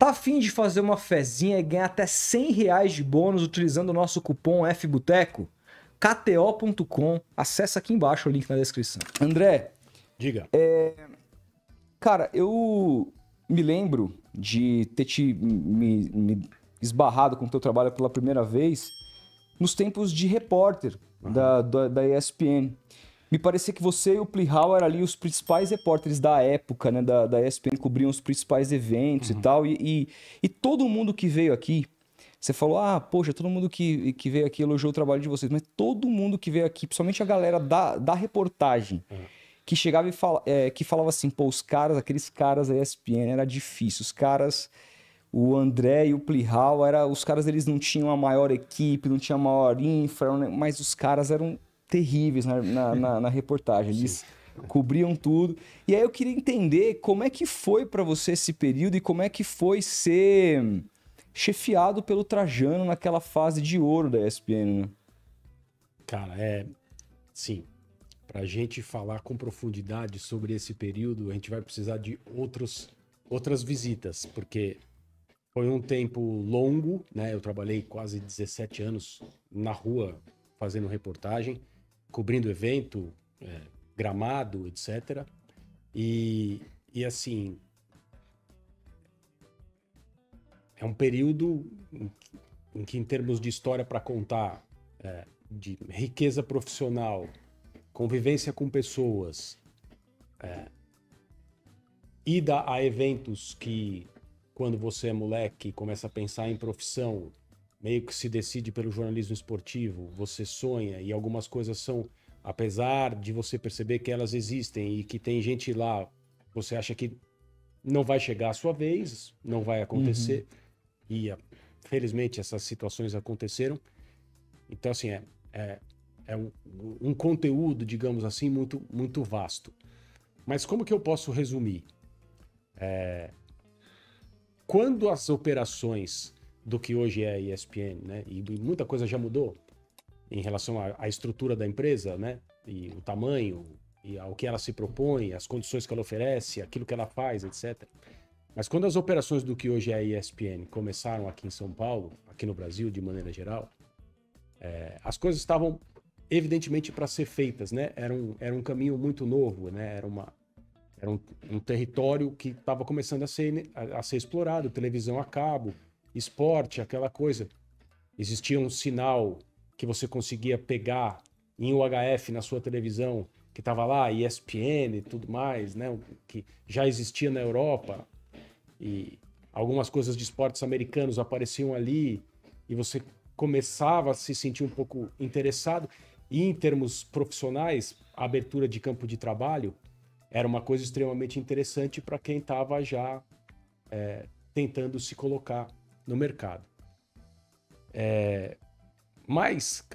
Tá a fim de fazer uma fezinha e ganhar até R$ 100 de bônus utilizando o nosso cupom FBoteco? KTO.com. Acessa aqui embaixo o link na descrição. André, Diga. cara, eu me lembro de ter me esbarrado com o teu trabalho pela primeira vez nos tempos de repórter da ESPN. Me parecia que você e o Plihal eram ali os principais repórteres da época, né? Da ESPN, cobriam os principais eventos e tal. E todo mundo que veio aqui, você falou, poxa, todo mundo que veio aqui elogiou o trabalho de vocês. Mas todo mundo que veio aqui, principalmente a galera da reportagem, que chegava e que falava assim, pô, aqueles caras da ESPN, era difícil. Os caras, o André e o Plihal, os caras eles não tinham a maior equipe, não tinham a maior infra, mas os caras eram terríveis na reportagem. Eles cobriam tudo. E aí eu queria entender como é que foi para você esse período e como é que foi ser chefiado pelo Trajano naquela fase de ouro da ESPN, né? Cara, sim, pra gente falar com profundidade sobre esse período, a gente vai precisar de outras visitas, porque foi um tempo longo, né? Eu trabalhei quase 17 anos na rua fazendo reportagem, cobrindo evento, gramado, etc. E assim, é um período em que, em termos de história para contar, de riqueza profissional, convivência com pessoas, ida a eventos que, quando você é moleque, começa a pensar em profissão, meio que se decide pelo jornalismo esportivo, você sonha, e algumas coisas são, apesar de você perceber que elas existem e que tem gente lá, você acha que não vai chegar a sua vez, não vai acontecer, e felizmente essas situações aconteceram. Então, assim, é um conteúdo, digamos assim, muito, muito vasto. Mas como que eu posso resumir? Quando as operações do que hoje é a ESPN, né, e muita coisa já mudou em relação à estrutura da empresa, né, e o tamanho, e ao que ela se propõe, as condições que ela oferece, aquilo que ela faz, etc. Mas quando as operações do que hoje é a ESPN começaram aqui em São Paulo, aqui no Brasil de maneira geral, as coisas estavam evidentemente para ser feitas, né? Era um caminho muito novo, né? Era um território que estava começando a ser explorado, televisão a cabo, esporte, aquela coisa. Existia um sinal que você conseguia pegar em UHF na sua televisão, que estava lá, ESPN e tudo mais, né? Que já existia na Europa, e algumas coisas de esportes americanos apareciam ali, e você começava a se sentir um pouco interessado. E em termos profissionais, a abertura de campo de trabalho era uma coisa extremamente interessante para quem estava já tentando se colocar no mercado. Mas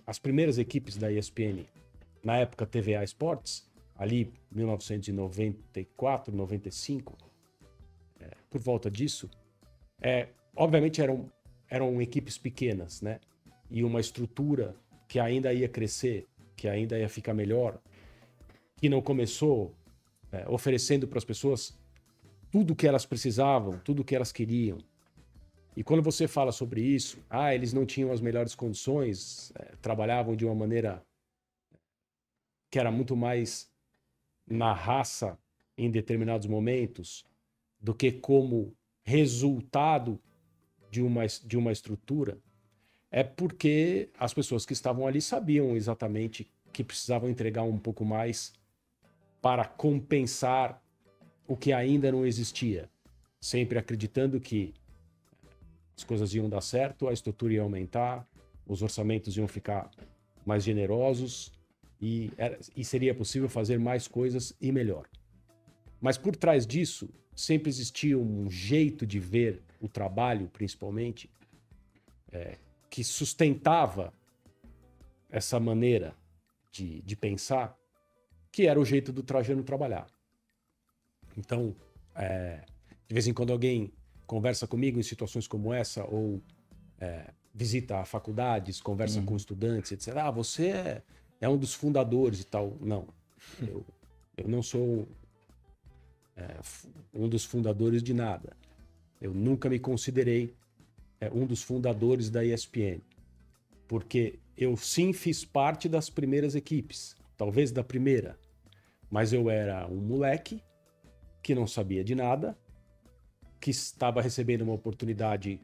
as primeiras equipes da ESPN, na época TVA Esportes, ali 1994, 95, por volta disso, obviamente eram equipes pequenas, né? E uma estrutura que ainda ia crescer, que ainda ia ficar melhor, que não começou oferecendo para as pessoas tudo o que elas precisavam, tudo o que elas queriam. E quando você fala sobre isso, eles não tinham as melhores condições, trabalhavam de uma maneira que era muito mais na raça em determinados momentos do que como resultado de uma estrutura, é porque as pessoas que estavam ali sabiam exatamente que precisavam entregar um pouco mais para compensar o que ainda não existia, sempre acreditando que as coisas iam dar certo, a estrutura ia aumentar, os orçamentos iam ficar mais generosos e seria possível fazer mais coisas e melhor. Mas por trás disso, sempre existia um jeito de ver o trabalho, principalmente, que sustentava essa maneira de pensar, que era o jeito do Trajano trabalhar. Então, de vez em quando alguém conversa comigo em situações como essa, ou visita faculdades, conversa com estudantes, etc. Você é um dos fundadores e tal. Não, eu não sou um dos fundadores de nada. Eu nunca me considerei um dos fundadores da ESPN, porque eu sim fiz parte das primeiras equipes, talvez da primeira, mas eu era um moleque que não sabia de nada, que estava recebendo uma oportunidade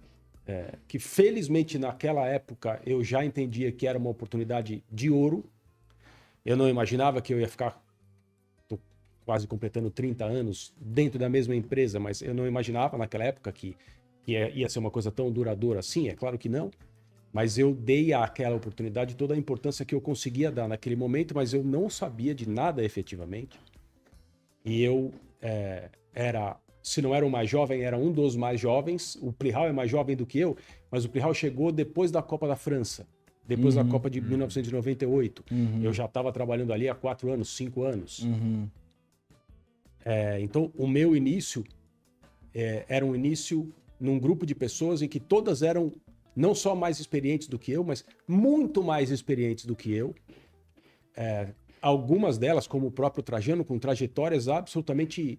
que felizmente naquela época eu já entendia que era uma oportunidade de ouro. Eu não imaginava que eu ia ficar, tô quase completando 30 anos dentro da mesma empresa, mas eu não imaginava naquela época que ia ser uma coisa tão duradoura assim, é claro que não. Mas eu dei àquela oportunidade toda a importância que eu conseguia dar naquele momento, mas eu não sabia de nada efetivamente. E eu se não era o mais jovem, era um dos mais jovens. O Plihal é mais jovem do que eu, mas o Plihal chegou depois da Copa da França, depois da Copa de 1998. Eu já estava trabalhando ali há 4 anos, 5 anos. Então, o meu início era um início num grupo de pessoas em que todas eram não só mais experientes do que eu, mas muito mais experientes do que eu. Algumas delas, como o próprio Trajano, com trajetórias absolutamente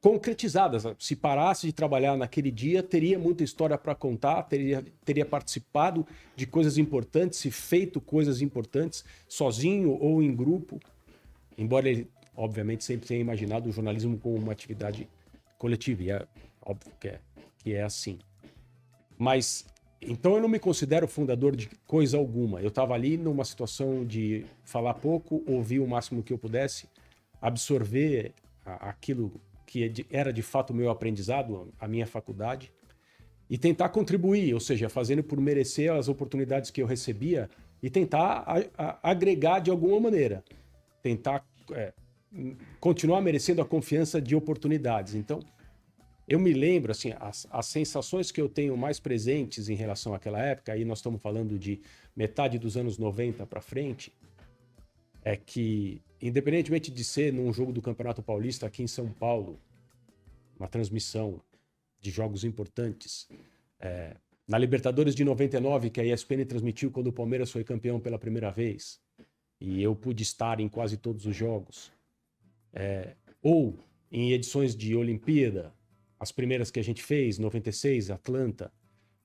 concretizadas. Se parasse de trabalhar naquele dia, teria muita história para contar, teria participado de coisas importantes, se feito coisas importantes, sozinho ou em grupo. Embora ele, obviamente, sempre tenha imaginado o jornalismo como uma atividade coletiva, e é óbvio que é assim. Mas, então eu não me considero fundador de coisa alguma. Eu estava ali numa situação de falar pouco, ouvir o máximo que eu pudesse, absorver aquilo que era de fato o meu aprendizado, a minha faculdade, e tentar contribuir, ou seja, fazendo por merecer as oportunidades que eu recebia e tentar agregar de alguma maneira. Tentar continuar merecendo a confiança de oportunidades. Então, eu me lembro, assim, as sensações que eu tenho mais presentes em relação àquela época, aí nós estamos falando de metade dos anos 90 para frente, é que, independentemente de ser num jogo do Campeonato Paulista aqui em São Paulo, uma transmissão de jogos importantes, na Libertadores de 99, que a ESPN transmitiu quando o Palmeiras foi campeão pela primeira vez, e eu pude estar em quase todos os jogos, ou em edições de Olimpíada, as primeiras que a gente fez, 96, Atlanta,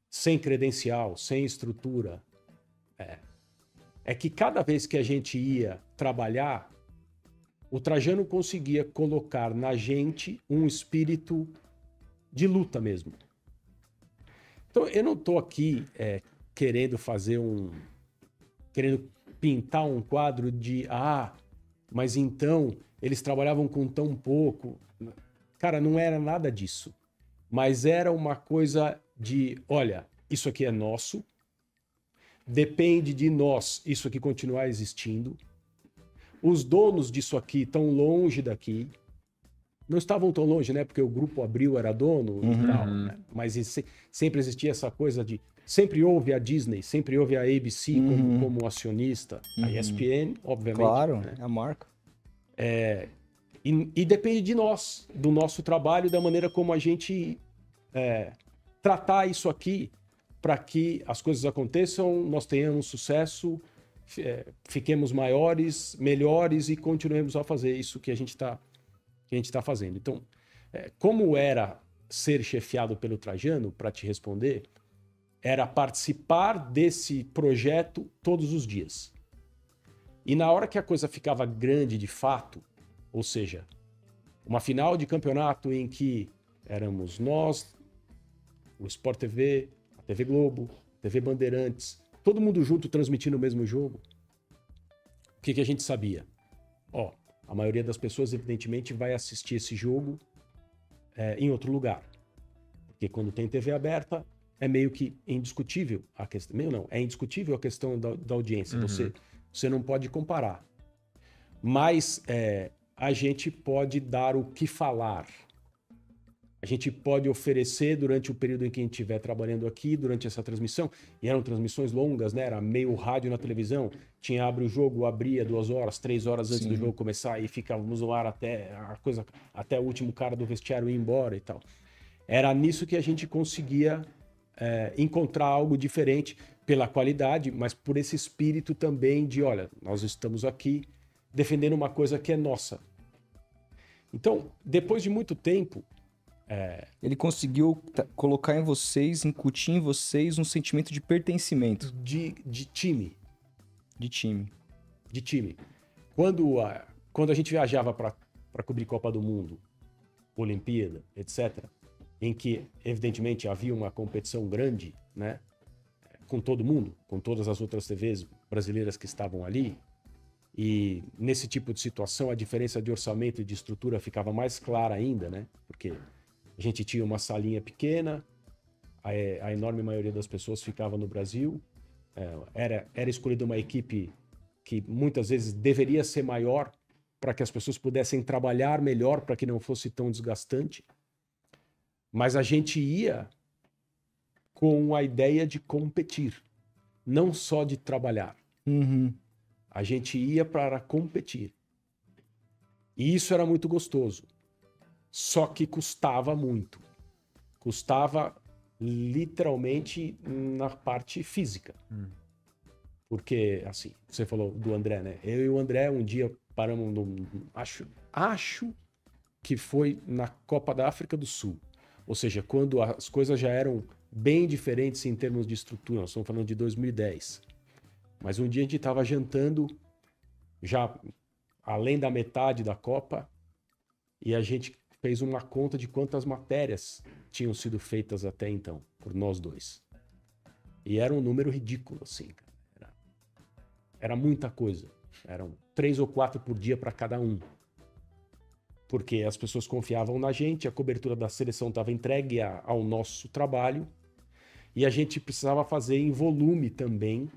sem credencial, sem estrutura, que cada vez que a gente ia trabalhar, o Trajano conseguia colocar na gente um espírito de luta mesmo. Então, eu não estou aqui querendo pintar um quadro de mas então eles trabalhavam com tão pouco. Cara, não era nada disso. Mas era uma coisa de, olha, isso aqui é nosso, depende de nós isso aqui continuar existindo. Os donos disso aqui estão longe daqui. Não estavam tão longe, né? Porque o Grupo Abril era dono e tal, né? Mas sempre existia essa coisa de... Sempre houve a Disney, sempre houve a ABC como acionista. A ESPN, obviamente. Claro, né? É a marca. E depende de nós, do nosso trabalho, da maneira como a gente tratar isso aqui para que as coisas aconteçam, nós tenhamos sucesso, fiquemos maiores, melhores e continuemos a fazer isso que a gente está fazendo. Então, como era ser chefiado pelo Trajano, para te responder, era participar desse projeto todos os dias. E na hora que a coisa ficava grande de fato, ou seja, uma final de campeonato em que éramos nós, o Sport TV, a TV Globo, a TV Bandeirantes, todo mundo junto transmitindo o mesmo jogo, o que a gente sabia? A maioria das pessoas, evidentemente, vai assistir esse jogo em outro lugar. Porque quando tem TV aberta, é meio que indiscutível a questão. É indiscutível a questão da audiência. Você não pode comparar. Mas a gente pode dar o que falar. A gente pode oferecer durante o período em que a gente estiver trabalhando aqui, durante essa transmissão, e eram transmissões longas, né? Era meio rádio na televisão, abre o jogo, abria 2 horas, 3 horas antes do jogo começar e ficávamos no ar até o último cara do vestiário ir embora e tal. Era nisso que a gente conseguia encontrar algo diferente pela qualidade, mas por esse espírito também de, olha, nós estamos aqui defendendo uma coisa que é nossa. Então, depois de muito tempo, Ele conseguiu colocar em vocês, incutir em vocês um sentimento de pertencimento. de time, De time. de time. Quando a gente viajava para cobrir Copa do Mundo, Olimpíada, etc., em que, evidentemente, havia uma competição grande, né, com todo mundo, com todas as outras TVs brasileiras que estavam ali, e nesse tipo de situação a diferença de orçamento e de estrutura ficava mais clara ainda, né, porque a gente tinha uma salinha pequena, a enorme maioria das pessoas ficava no Brasil, era escolhida uma equipe que muitas vezes deveria ser maior para que as pessoas pudessem trabalhar melhor, para que não fosse tão desgastante. Mas a gente ia com a ideia de competir, não só de trabalhar. Uhum. A gente ia para competir. E isso era muito gostoso. Só que custava muito. Custava literalmente na parte física. Porque, assim, você falou do André, né? Eu e o André um dia paramos acho que foi na Copa da África do Sul. Ou seja, quando as coisas já eram bem diferentes em termos de estrutura. Nós estamos falando de 2010. Mas um dia a gente estava jantando, já além da metade da Copa, e a gente fez uma conta de quantas matérias tinham sido feitas até então, por nós dois. E era um número ridículo, assim. Era muita coisa. Eram 3 ou 4 por dia para cada um. Porque as pessoas confiavam na gente, a cobertura da seleção estava entregue ao nosso trabalho, e a gente precisava fazer em volume também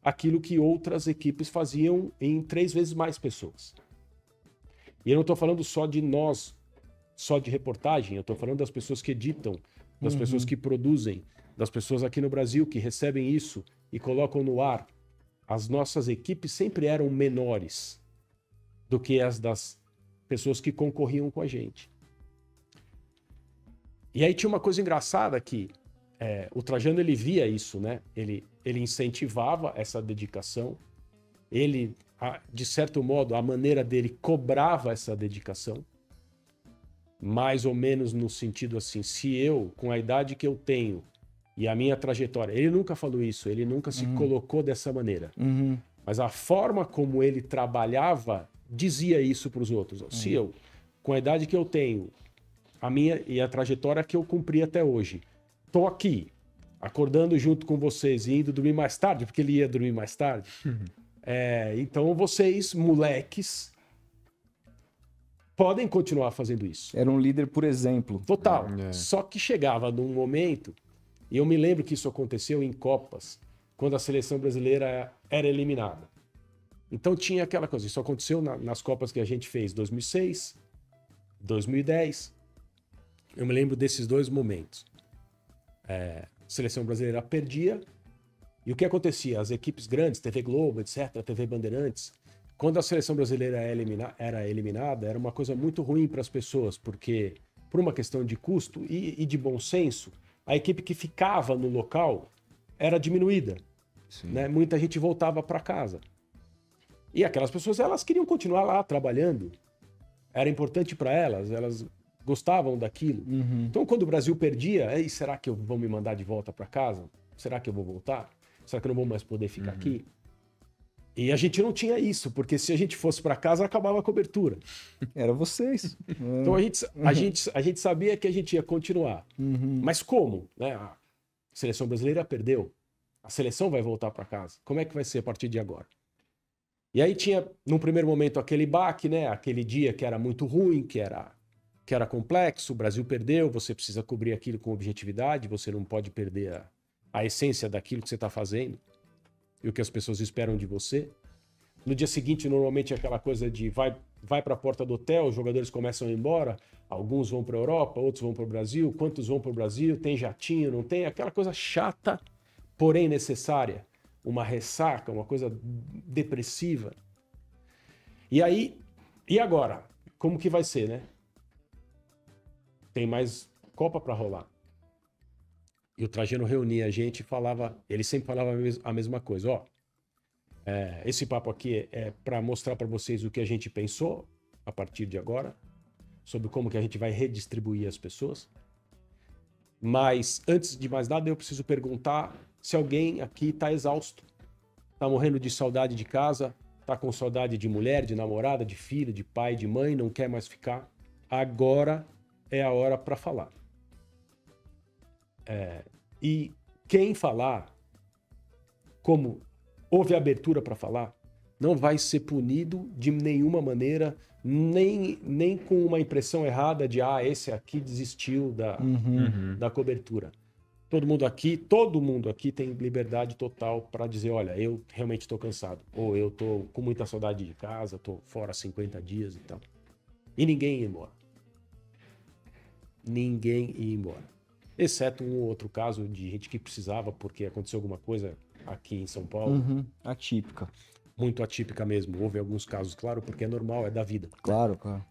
aquilo que outras equipes faziam em 3 vezes mais pessoas. E eu não estou falando só de nós, só de reportagem, eu estou falando das pessoas que editam, das pessoas que produzem, das pessoas aqui no Brasil que recebem isso e colocam no ar. As nossas equipes sempre eram menores do que as das pessoas que concorriam com a gente. E aí tinha uma coisa engraçada que o Trajano, ele via isso, né? Ele incentivava essa dedicação. Ele, de certo modo, a maneira dele cobrava essa dedicação. Mais ou menos no sentido assim, se eu, com a idade que eu tenho e a minha trajetória... Ele nunca falou isso, ele nunca se colocou dessa maneira. Mas a forma como ele trabalhava dizia isso para os outros. Se eu, com a idade que eu tenho, a minha e a trajetória que eu cumpri até hoje, tô aqui, acordando junto com vocês e indo dormir mais tarde, porque ele ia dormir mais tarde. Então vocês, moleques, podem continuar fazendo isso. Era um líder por exemplo. Total. Só que chegava num momento, e eu me lembro que isso aconteceu em Copas, quando a seleção brasileira era eliminada. Então tinha aquela coisa, isso aconteceu nas Copas que a gente fez, 2006, 2010. Eu me lembro desses 2 momentos. A seleção brasileira perdia, e o que acontecia? As equipes grandes, TV Globo, etc., TV Bandeirantes, quando a seleção brasileira era eliminada, era uma coisa muito ruim para as pessoas, porque por uma questão de custo e de bom senso, a equipe que ficava no local era diminuída. Né? Muita gente voltava para casa. E aquelas pessoas, elas queriam continuar lá trabalhando. Era importante para elas gostavam daquilo. Então, quando o Brasil perdia, será que vão me mandar de volta para casa? Será que eu vou voltar? Será que eu não vou mais poder ficar aqui? E a gente não tinha isso, porque se a gente fosse para casa, acabava a cobertura. Era vocês. Então, a gente sabia que a gente ia continuar. Mas como? Né? A seleção brasileira perdeu. A seleção vai voltar para casa. Como é que vai ser a partir de agora? E aí tinha, num primeiro momento, aquele baque, né? Aquele dia que era muito ruim, que era complexo, o Brasil perdeu, você precisa cobrir aquilo com objetividade, você não pode perder a essência daquilo que você está fazendo e o que as pessoas esperam de você. No dia seguinte, normalmente, é aquela coisa de vai para a porta do hotel, os jogadores começam a ir embora, alguns vão para a Europa, outros vão para o Brasil, quantos vão para o Brasil, tem jatinho, não tem, aquela coisa chata, porém necessária. Uma ressaca, uma coisa depressiva. E aí, e agora? Como que vai ser, né? Tem mais Copa para rolar. E o Trajano reunia a gente e falava, ele sempre falava a mesma coisa, esse papo aqui é para mostrar para vocês o que a gente pensou a partir de agora, sobre como que a gente vai redistribuir as pessoas. Mas, antes de mais nada, eu preciso perguntar se alguém aqui está exausto, está morrendo de saudade de casa, está com saudade de mulher, de namorada, de filho, de pai, de mãe, não quer mais ficar. Agora é a hora para falar. E quem falar, como houve abertura para falar, não vai ser punido de nenhuma maneira, nem com uma impressão errada de esse aqui desistiu da cobertura. Todo mundo aqui tem liberdade total para dizer, olha, eu realmente estou cansado, ou eu estou com muita saudade de casa, estou fora 50 dias e tal. E ninguém ia embora. Ninguém ia embora. Exceto um ou outro caso de gente que precisava porque aconteceu alguma coisa aqui em São Paulo. Atípica. Muito atípica mesmo. Houve alguns casos, claro, porque é normal, é da vida. Claro, claro.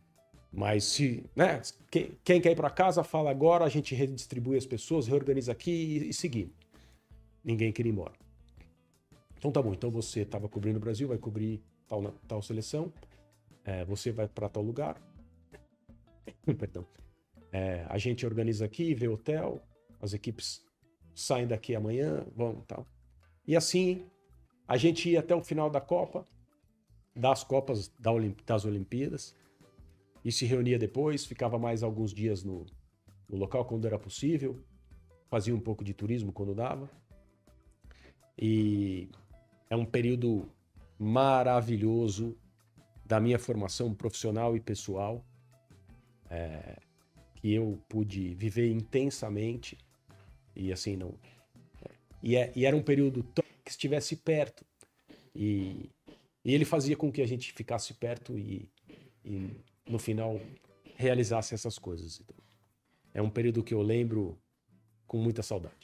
Mas se, né, quem quer ir para casa, fala agora, a gente redistribui as pessoas, reorganiza aqui e seguir. Ninguém queria ir embora. Então tá bom, então você estava cobrindo o Brasil, vai cobrir tal seleção, você vai para tal lugar. Perdão. A gente organiza aqui, vê hotel, as equipes saem daqui amanhã, vão tal. E assim, a gente ia até o final da Copa, das Copas das Olimpíadas, e se reunia depois, ficava mais alguns dias no local quando era possível, fazia um pouco de turismo quando dava. E é um período maravilhoso da minha formação profissional e pessoal, que eu pude viver intensamente, e assim, não... E era um período que estivesse perto, e ele fazia com que a gente ficasse perto e no final realizasse essas coisas. Então, é um período que eu lembro com muita saudade.